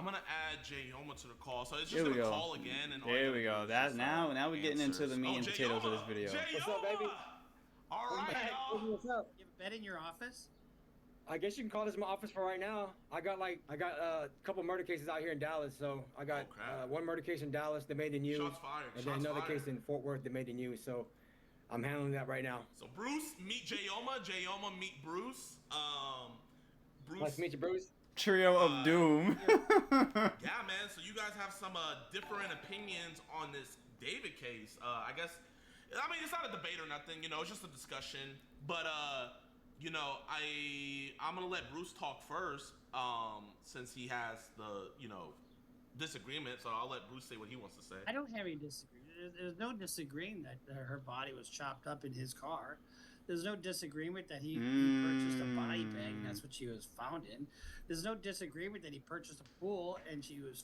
I'm gonna add Jayoma to the call, so it's just Here we gonna go. call again, and There we go. That now we're getting into the meat and potatoes of this video. What's up, baby? All I'm right, back. y'all. What's up? You have a bed in your office? I guess you can call this my office for right now. I got a couple murder cases out here in Dallas, so I got one murder case in Dallas that made the news, Shots fired. and then another case in Fort Worth that made the news. So I'm handling that right now. So Bruce meet Jayoma. Jayoma meet Bruce. Bruce. Nice to meet you, Bruce. Trio of doom. Yeah, man. So you guys have some different opinions on this David case. I guess, I mean, it's not a debate or nothing. You know, it's just a discussion. But you know, I'm gonna let Bruce talk first, since he has the disagreement. So I'll let Bruce say what he wants to say. I don't have any disagreement. There's no disagreeing that her body was chopped up in his car. There's no disagreement that he purchased a body bag, and that's what she was found in. There's no disagreement that he purchased a pool and she was,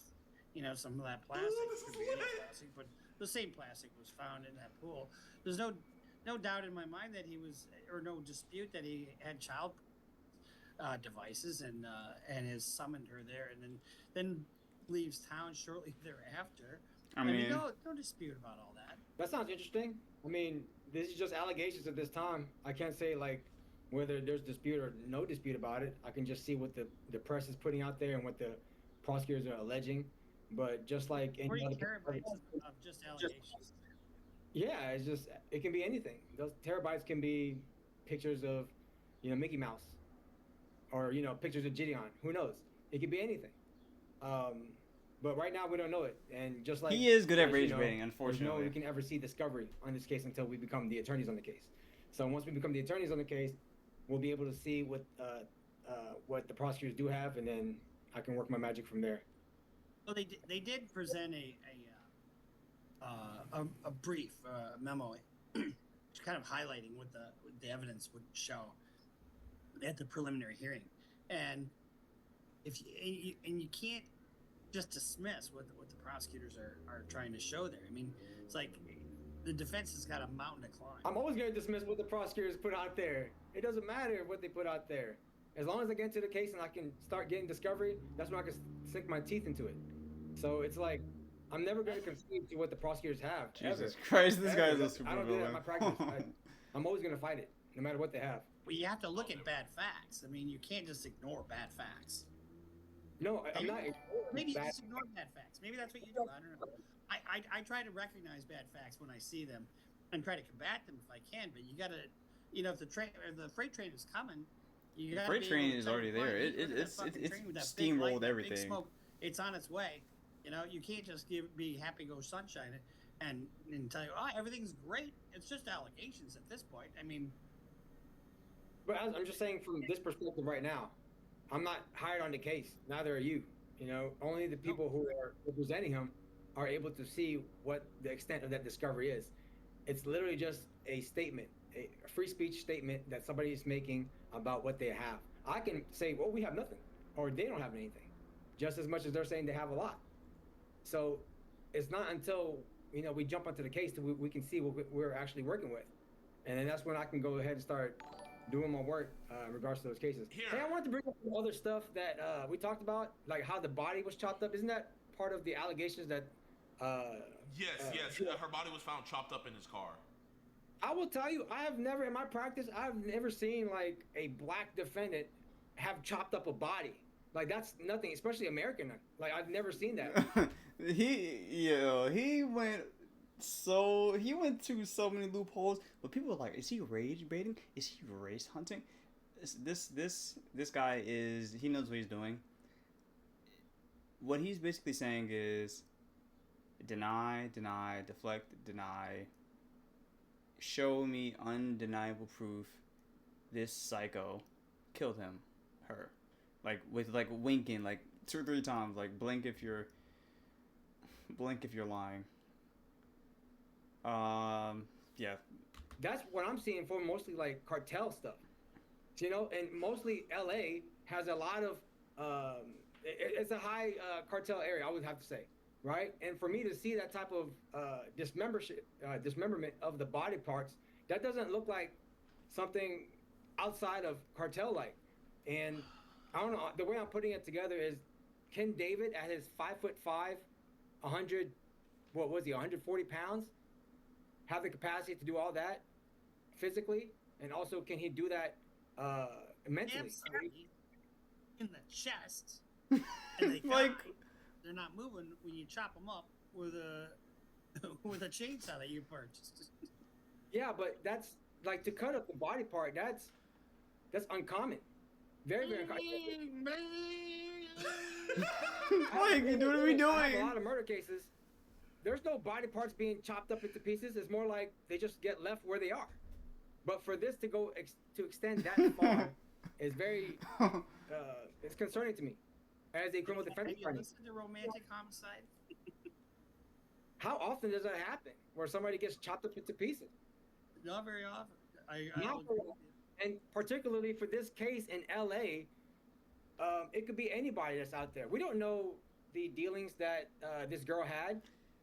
some of that plastic. Plastic, but the same plastic was found in that pool. There's no doubt in my mind that he was, or no dispute that he had child devices and has summoned her there, and then leaves town shortly thereafter. I mean, no dispute about all that. That sounds interesting. I mean, this is just allegations at this time. I can't say like whether there's dispute or no dispute about it. I can just see what the press is putting out there and what the prosecutors are alleging. But just like any other terabytes of just allegations. Yeah, it's just, it can be anything. Those terabytes can be pictures of, Mickey Mouse, or pictures of Gideon. Who knows? It could be anything. But right now we don't know it, and just like he is good at rage baiting, unfortunately. There's no we can ever see discovery on this case until we become the attorneys on the case. So once we become the attorneys on the case, we'll be able to see what the prosecutors do have, and then I can work my magic from there. Well, they did present a brief memo, kind of highlighting what the evidence would show at the preliminary hearing, and you can't just dismiss what the prosecutors are trying to show there. I mean, it's like the defense has got a mountain to climb. I'm always going to dismiss what the prosecutors put out there. It doesn't matter what they put out there. As long as I get into the case and I can start getting discovery, that's when I can sink my teeth into it. So it's like, I'm never going to concede to what the prosecutors have. Jesus Christ, this guy is a super I don't do that in villain. my practice. I'm always going to fight it, no matter what they have. Well, you have to look at bad facts. I mean, you can't just ignore bad facts. No, I'm not. Maybe you just ignore bad facts. Maybe that's what you do. I don't know. I try to recognize bad facts when I see them and try to combat them if I can. But you got to, if the freight train is coming, you got to. Freight train is already there. It's steamrolled everything. Big smoke, it's on its way. You can't just be happy go sunshine it and tell you, oh, everything's great. It's just allegations at this point. I mean, but I'm just saying from this perspective right now. I'm not hired on the case. Neither are you. Only the people who are representing him are able to see what the extent of that discovery is. It's literally just a statement, a free speech statement that somebody is making about what they have. I can say, well, we have nothing, or they don't have anything, just as much as they're saying they have a lot. So it's not until we jump onto the case that we can see what we're actually working with, and then that's when I can go ahead and start doing my work in regards to those cases. Hey, I wanted to bring up some other stuff that we talked about, like how the body was chopped up. Isn't that part of the allegations that? Yes. Her body was found chopped up in his car. I will tell you, I have never, in my practice, I've never seen like a black defendant have chopped up a body. Like that's nothing, especially American. Like I've never seen that. he went to so many loopholes, but people are like, is he rage baiting? Is he race hunting? This guy he knows what he's doing. What he's basically saying is deny, deflect, deny. Show me undeniable proof this psycho killed her. Like with like winking like 2 or 3 times, like blink if you're lying. Yeah. That's what I'm seeing for mostly like cartel stuff. And mostly LA has a lot of, it's a high cartel area, I would have to say, right? And for me to see that type of dismemberment of the body parts, that doesn't look like something outside of cartel-like. And I don't know, the way I'm putting it together is can David at his 5'5", 100, what was he, 140 pounds, have the capacity to do all that physically, and also can he do that mentally? Absolutely. In the chest. And they Like, they're not moving when you chop them up with a with a chainsaw that you purchased. Yeah, but that's like to cut up the body part. That's uncommon. Very, very uncommon. like, what are we I have a doing? lot of murder cases. There's no body parts being chopped up into pieces. It's more like they just get left where they are. But for this to go to extend that far is very it's concerning to me as a criminal defense Have you attorney. listened to romantic homicide? How often does that happen where somebody gets chopped up into pieces? Not very often. I Not will very agree. And particularly for this case in LA, it could be anybody that's out there. We don't know the dealings that this girl had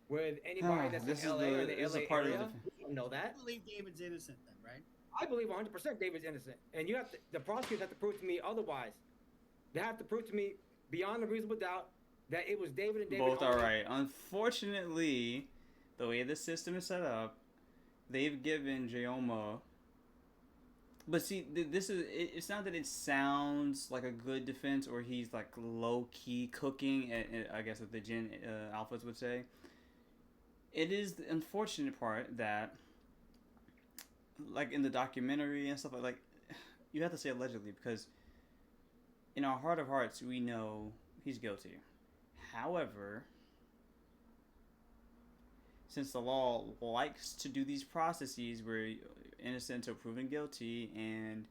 with anybody that's This in is LA or this the is a LA part of area. the We don't know that. I believe David's innocent then, right? I believe 100% David's innocent, and you have to. The prosecutors have to prove to me otherwise. They have to proof to me beyond a reasonable doubt that it was David and David. Both are only. right. Unfortunately, the way the system is set up, they've given Jayoma. But see, this is. It's not that it sounds like a good defense or he's like low key cooking. I guess what the Gen Alphas would say. It is the unfortunate part that, like in the documentary and stuff like, you have to say allegedly because in our heart of hearts we know he's guilty. However, since the law likes to do these processes where innocent until proven guilty and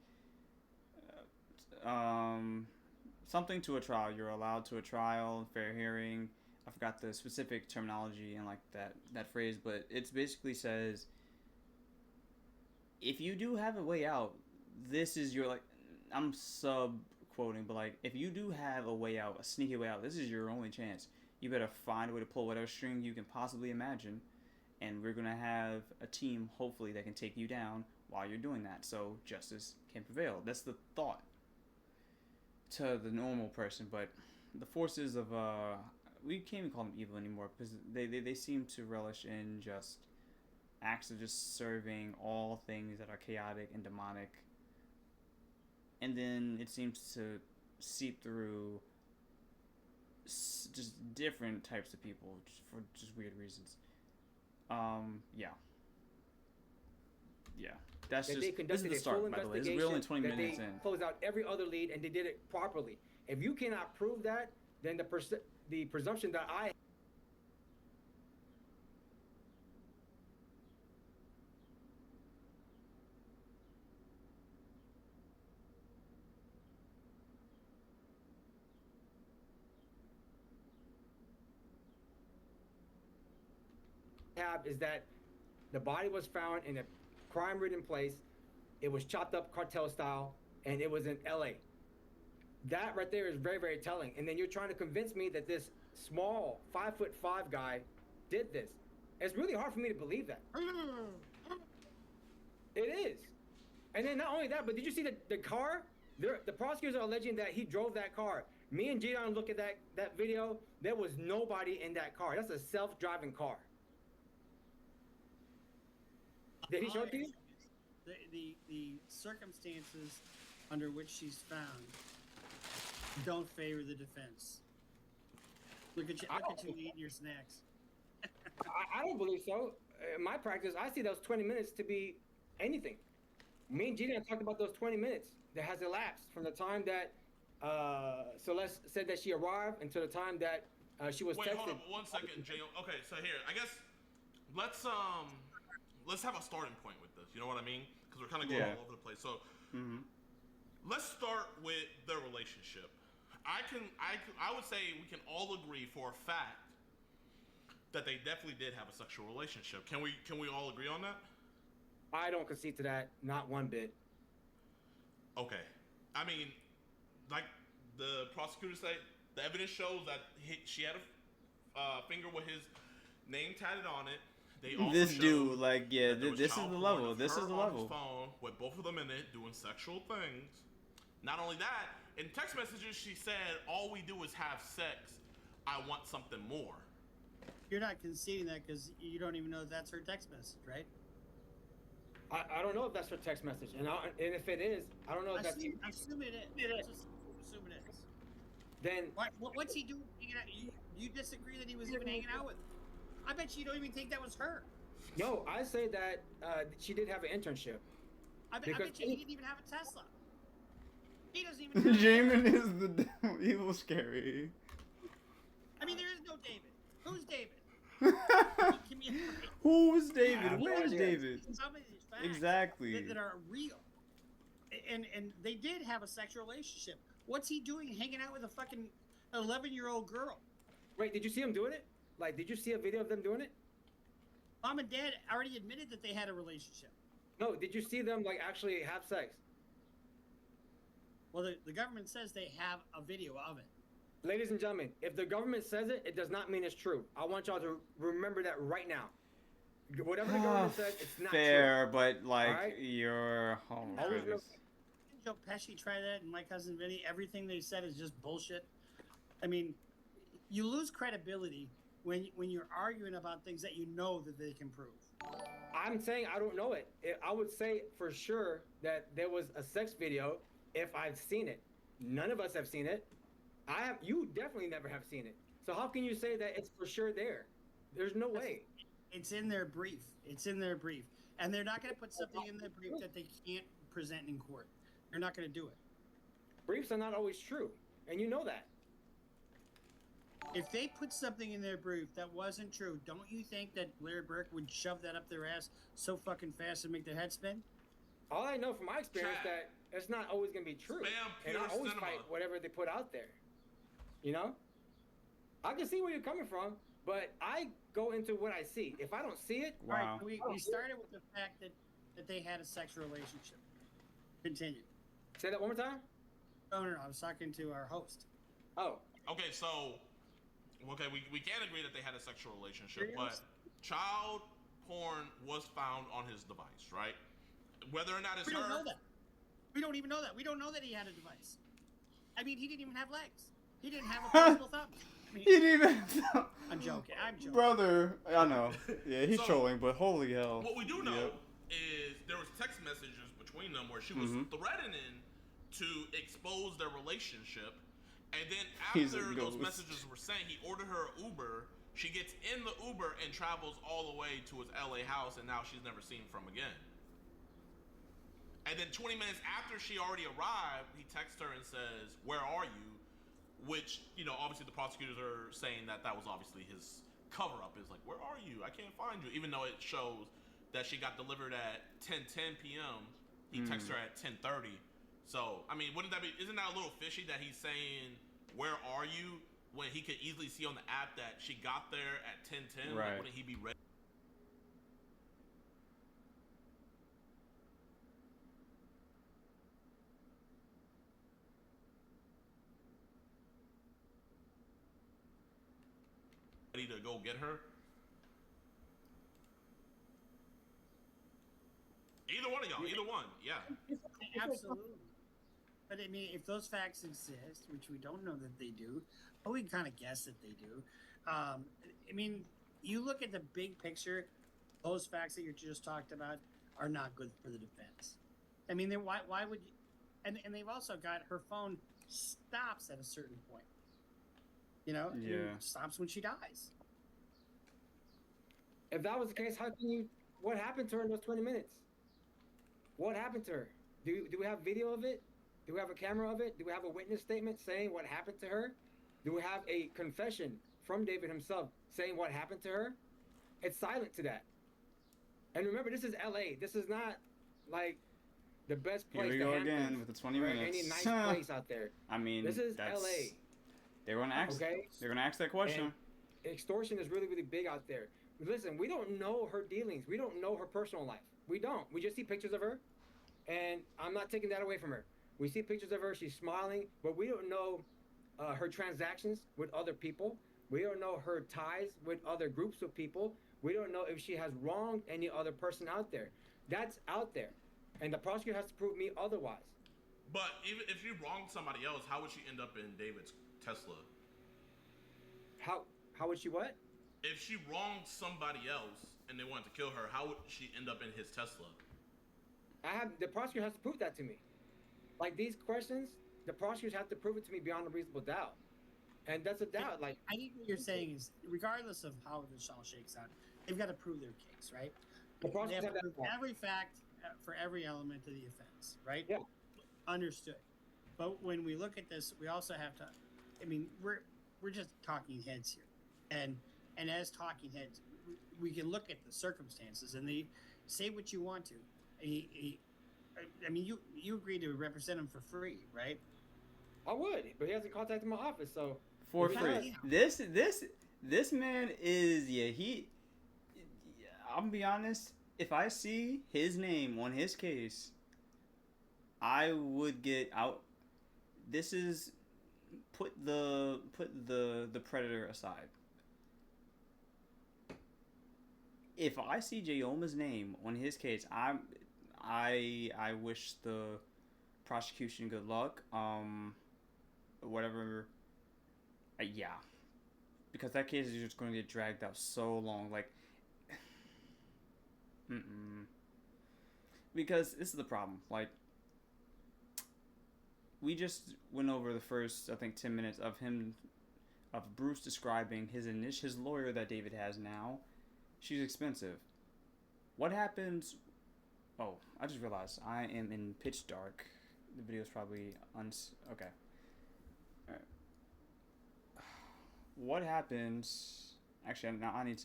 something to a trial, you're allowed to a trial, fair hearing. I forgot the specific terminology and like that phrase, but it basically says if you do have a way out, this is your, like, I'm sub quoting, but like if you do have a way out, a sneaky way out, this is your only chance. You better find a way to pull whatever string you can possibly imagine, and we're gonna have a team hopefully that can take you down while you're doing that, so justice can prevail. That's the thought to the normal person, but the forces of we can't even call them evil anymore because they seem to relish in just acts of just serving all things that are chaotic and demonic, and then it seems to seep through just different types of people for just weird reasons. Yeah. That's That just they this is conducted the a start. full By the way, investigation. we're only 20 that minutes they in. closed out every other lead and they did it properly. If you cannot prove that, then the presumption that I have is that the body was found in a crime-ridden place. It was chopped up cartel style, and it was in LA. That right there is very, very telling. And then you're trying to convince me that this small 5'5" guy did this. It's really hard for me to believe that. It is. And then not only that, but did you see the car? The prosecutors are alleging that he drove that car. Me and Jidon look at that video. There was nobody in that car. That's a self-driving car. Did he show it to you? The circumstances under which she's found don't favor the defense. Look at you eating your snacks. I don't believe so. In my practice, I see those 20 minutes to be anything. Me and Jidon talked about those 20 minutes that has elapsed from the time that Celeste said that she arrived until the time that she was Wait, texted. hold on 1 second, Jay. Okay, so here, I guess let's have a starting point with this. You know what I mean? Because we're kind of going all over the place. So let's start with their relationship. I would say we can all agree for a fact that they definitely did have a sexual relationship. Can we all agree on that? I don't concede to that, not one bit. Okay. I mean, like the prosecutors say, the evidence shows that she had a finger with his name tatted on it. They also This showed dude, like, yeah, that there was this is child the porn level. of This her is the on his level. phone with both of them in it doing sexual things. Not only that, In text messages, she said, "All we do is have sex. I want something more." You're not conceding that because you don't even know if that's her text message, right? I don't know if that's her text message, and if it is, I don't know if that's. Assume it is. Let's just assume it is. Then What's he doing? Hanging out? You disagree that he was even hanging out with her? I bet you don't even think that was her. no, I say that she did have an internship. I bet Because- you he didn't even have a Tesla. He doesn't even have Jamin is the devil. Evil scary. I mean, there is no David. Who's David? Give me a break. Who's I David? have no Where's idea. David? Some of these facts Exactly. that are real. And they did have a sexual relationship. What's he doing hanging out with a fucking 11-year-old girl? Wait, did you see him doing it? Like, did you see a video of them doing it? Mom and Dad already admitted that they had a relationship. No, did you see them like actually have sex? Well, the government says they have a video of it. Ladies and gentlemen, if the government says it, it does not mean it's true. I want y'all to remember that right now. Whatever the government says, it's not Fair, but like Alright? you're. Oh my Always goodness. Didn't Joe Pesci try that and my cousin Vinny? Everything they said is just bullshit. I mean, you lose credibility when you're arguing about things that you know that they can prove. true. I'm saying I don't know it. I would say for sure that there was a sex video if I've seen it. None of us have seen it. You definitely never have seen it. So how can you say that it's for sure there? There's no way. It's in their brief. It's in their brief. And they're not going to put something in their brief that they can't present in court. They're not going to do it. Briefs are not always true, and you know that. If they put something in their brief that wasn't true, don't you think that Larry Burke would shove that up their ass so fucking fast and make their head spin? All I know from my experience Chad. that it's not always going to be true. Spam And I pure always cinema. fight whatever they put out there. You know? I can see where you're coming from, but I go into what I see. If I don't see it, All Wow. right, we started with the fact that they had a sexual relationship. Continue. say that one more time. No, I was talking to our host. Oh, Okay, so we can't agree that they had a sexual relationship, Yes. but child porn was found on his device, right? Whether or not it's We don't her, know that. We don't even know that. We don't know that he had a device. I mean, he didn't even have legs. He didn't have a personal thumb. I mean, He didn't even. I'm joking. I'm joking. Brother, I know. Yeah, he's So, trolling, but holy hell. what we do know Yep. is there was text messages between them where she was threatening to expose their relationship, and then He's a after those ghost. messages were sent, he ordered her an Uber. She gets in the Uber and travels all the way to his LA house, and now she's never seen from again. And then 20 minutes after she already arrived, he texts her and says, "Where are you?" Which, you know, obviously the prosecutors are saying that was obviously his cover-up. Is like, "Where are you? I can't find you." Even though it shows that she got delivered at 10:10 p.m., he texts her at 10:30. So, I mean, isn't that a little fishy that he's saying, "Where are you?" when he could easily see on the app that she got there at 10:10? Right. Like, wouldn't he be ready? Ready to go get her? Either one of y'all, either one, yeah. Absolutely. But I mean, if those facts exist, which we don't know that they do, but we can kind of guess that they do. I mean, you look at the big picture, those facts that you just talked about are not good for the defense. I mean, why would you? And they've also got her phone stops at a certain point. You know, Yeah. stops when she dies. if that was the case, how can you? What happened to her in those 20 minutes? What happened to her? Do we have video of it? Do we have a camera of it? Do we have a witness statement saying what happened to her? Do we have a confession from David himself saying what happened to her? It's silent to that. And remember, this is LA. This is not like the best Here place we to go have again things, with the 20 or minutes. any nice place out there. I mean, This is that's, LA. They're gonna ask. Okay? They're gonna ask that question. Extortion is really, really big out there. Listen, we don't know her dealings. We don't know her personal life. We don't. We just see pictures of her, and I'm not taking that away from her. We see pictures of her. She's smiling, but we don't know her transactions with other people. We don't know her ties with other groups of people. We don't know if she has wronged any other person out there. That's out there, and the prosecutor has to prove me otherwise. But even if she wronged somebody else, how would she end up in David's Tesla? How would she what? If she wronged somebody else and they wanted to kill her, how would she end up in his Tesla? The prosecutor has to prove that to me. Like these questions, the prosecutors have to prove it to me beyond a reasonable doubt. And that's a doubt. Like I think what you're saying is, regardless of how this all shakes out, they've got to prove their case, right? the They prosecutors have have to that prove every fact for every element of the offense, right? Yeah. Understood. But when we look at this, we also have to. I mean, we're just talking heads here, and as talking heads, we can look at the circumstances and they say what you want to. I mean, you agreed to represent him for free, right? I would, but he hasn't contacted my office, so For If free. he This man is I'm gonna be honest. If I see his name on his case, I would get out. This is put the predator aside. If I see Jayoma's name on his case, I wish the prosecution good luck. Whatever. Yeah, because that case is just going to get dragged out so long. Like, because this is the problem. Like, we just went over the first, I think, 10 minutes of Bruce describing his lawyer that David has now. She's expensive. What happens? Oh, I just realized I am in pitch dark. The video's probably okay. All right. What happens? Actually, now I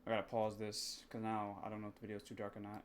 gotta pause this because now I don't know if the video's too dark or not.